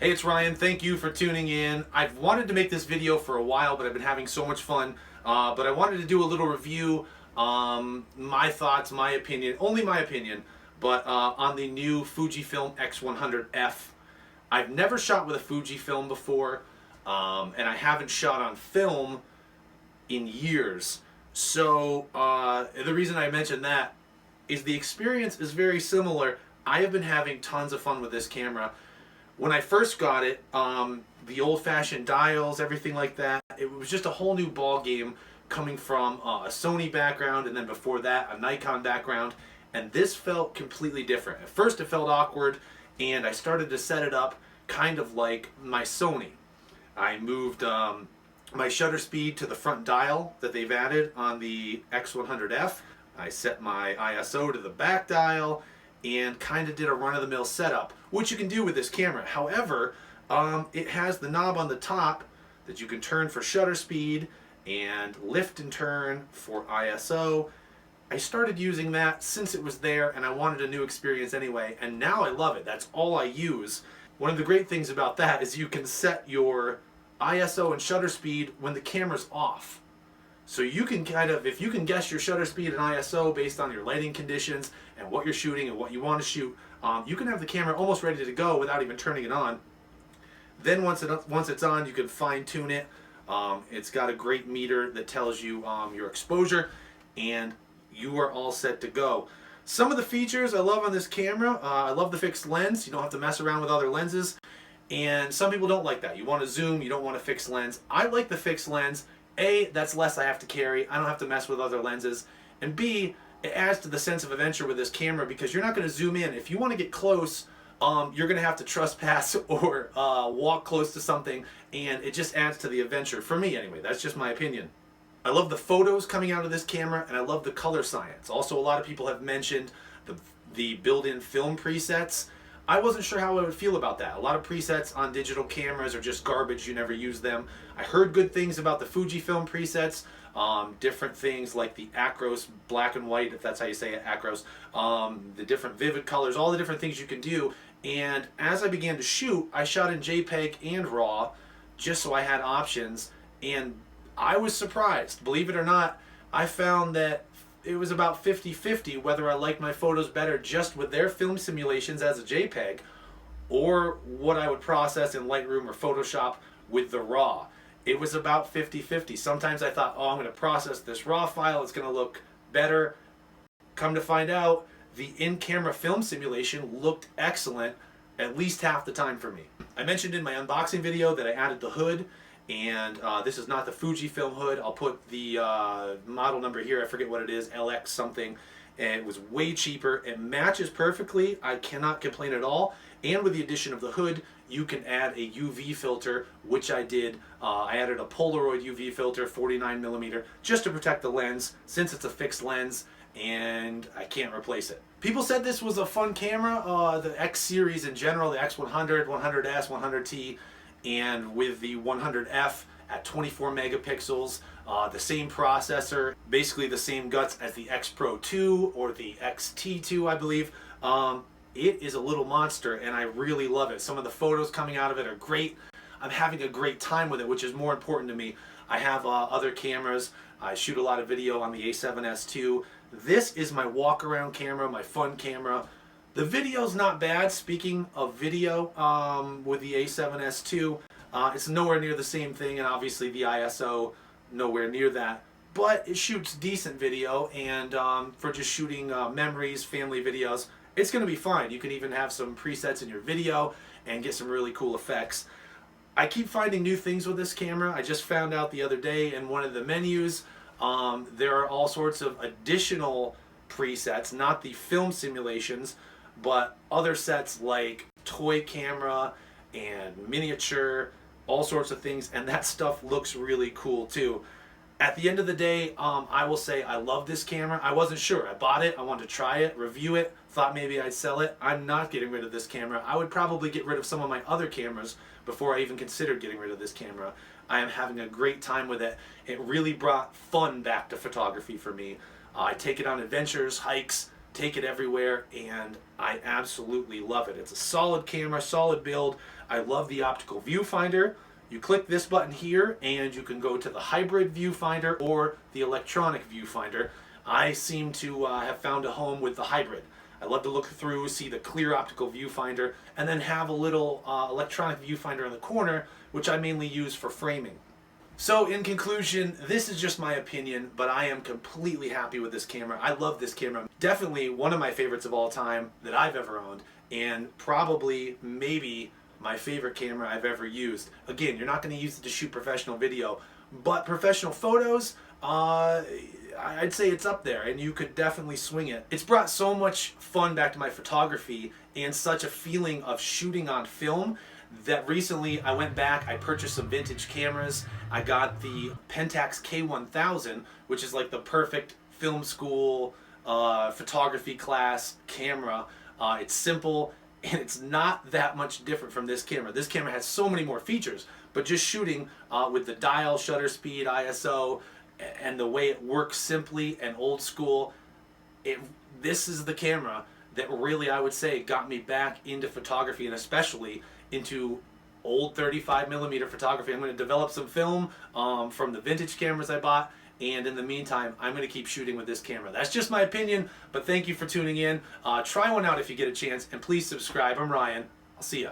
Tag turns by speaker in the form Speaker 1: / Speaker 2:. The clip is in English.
Speaker 1: Hey, it's Ryan. Thank you for tuning in. I've wanted to make this video for a while, but I've been having so much fun. But I wanted to do a little review, my thoughts, my opinion, only my opinion, but on the new Fujifilm X100F. I've never shot with a Fujifilm before, and I haven't shot on film in years. So the reason I mentioned that is the experience is very similar. I have been having tons of fun with this camera. When I first got it, the old-fashioned dials, everything like that, it was just a whole new ball game coming from a Sony background, and then before that, a Nikon background, and this felt completely different. At first, it felt awkward, and I started to set it up kind of like my Sony. I moved my shutter speed to the front dial that they've added on the X100F. I set my ISO to the back dial, and kind of did a run-of-the-mill setup, which you can do with this camera. However, it has the knob on the top that you can turn for shutter speed and lift and turn for ISO. I started using that since it was there, and I wanted a new experience anyway, and now I love it. That's all I use. One of the great things about that is you can set your ISO and shutter speed when the camera's off. So you can kind of, if you can guess your shutter speed and ISO based on your lighting conditions and what you're shooting and what you want to shoot, you can have the camera almost ready to go without even turning it on. Then once it's on, you can fine tune it. It's got a great meter that tells you your exposure, and you are all set to go. Some of the features I love on this camera, I love the fixed lens. You don't have to mess around with other lenses. And some people don't like that. You want to zoom, you don't want a fixed lens. I like the fixed lens. A, that's less I have to carry. I don't have to mess with other lenses. And B, it adds to the sense of adventure with this camera because you're not going to zoom in. If you want to get close, you're going to have to trespass or walk close to something, and it just adds to the adventure. For me, anyway. That's just my opinion. I love the photos coming out of this camera, and I love the color science. Also, a lot of people have mentioned the built-in film presets. I wasn't sure how I would feel about that. A lot of presets on digital cameras are just garbage. You never use them. I heard good things about the Fujifilm presets. Different things like the Acros black and white, if that's how you say it, Acros. The different vivid colors, all the different things you can do. And as I began to shoot, I shot in JPEG and RAW just so I had options. And I was surprised. Believe it or not, I found that it was about 50-50 whether I liked my photos better just with their film simulations as a JPEG or what I would process in Lightroom or Photoshop with the RAW. It was about 50-50. Sometimes I thought, oh, I'm going to process this RAW file, it's going to look better. Come to find out, the in-camera film simulation looked excellent at least half the time for me. I mentioned in my unboxing video that I added the hood, and this is not the Fujifilm hood. I'll put the model number here. I forget what it is, LX something. And it was way cheaper. It matches perfectly. I cannot complain at all. And with the addition of the hood, you can add a UV filter, which I did. I added a Polaroid UV filter, 49mm, just to protect the lens, since it's a fixed lens, and I can't replace it. People said this was a fun camera, the X series in general, the X100, 100S, 100T, and with the 100F at 24 megapixels, the same processor, basically the same guts as the X Pro 2 or the XT2, I believe. It is a little monster, and I really love it. Some of the photos coming out of it are great. I'm having a great time with it, which is more important to me. I have other cameras. I shoot a lot of video on the A7S II. This is my walk-around camera, my fun camera. The video's not bad. Speaking of video, with the A7S II, it's nowhere near the same thing, and obviously the ISO nowhere near that. But it shoots decent video, and for just shooting memories, family videos, it's going to be fine. You can even have some presets in your video and get some really cool effects. I keep finding new things with this camera. I just found out the other day in one of the menus, there are all sorts of additional presets, not the film simulations, but other sets like toy camera and miniature, all sorts of things, and that stuff looks really cool too. At the end of the day, I will say I love this camera. I wasn't sure. I bought it, I wanted to try it, review it, thought maybe I'd sell it. I'm not getting rid of this camera. I would probably get rid of some of my other cameras before I even considered getting rid of this camera. I am having a great time with it. It really brought fun back to photography for me. I take it on adventures, hikes, take it everywhere, and I absolutely love it. It's a solid camera, solid build. I love the optical viewfinder. You click this button here and you can go to the hybrid viewfinder or the electronic viewfinder. I seem to have found a home with the hybrid. I love to look through, see the clear optical viewfinder, and then have a little electronic viewfinder in the corner, which I mainly use for framing. So in conclusion, this is just my opinion, but I am completely happy with this camera. I love this camera. Definitely one of my favorites of all time that I've ever owned, and probably, maybe, my favorite camera I've ever used. Again, you're not going to use it to shoot professional video, but professional photos, I'd say it's up there, and you could definitely swing it. It's brought so much fun back to my photography and such a feeling of shooting on film that recently I went back, I purchased some vintage cameras. I got the Pentax K1000, which is like the perfect film school photography class camera. It's simple, and it's not that much different from this camera. This camera has so many more features, but just shooting with the dial, shutter speed, ISO, and the way it works simply and old school, this is the camera that really, I would say, got me back into photography, and especially into old 35mm photography. I'm going to develop some film from the vintage cameras I bought, and in the meantime, I'm going to keep shooting with this camera. That's just my opinion, but thank you for tuning in. Try one out if you get a chance, and please subscribe. I'm Ryan. I'll see ya.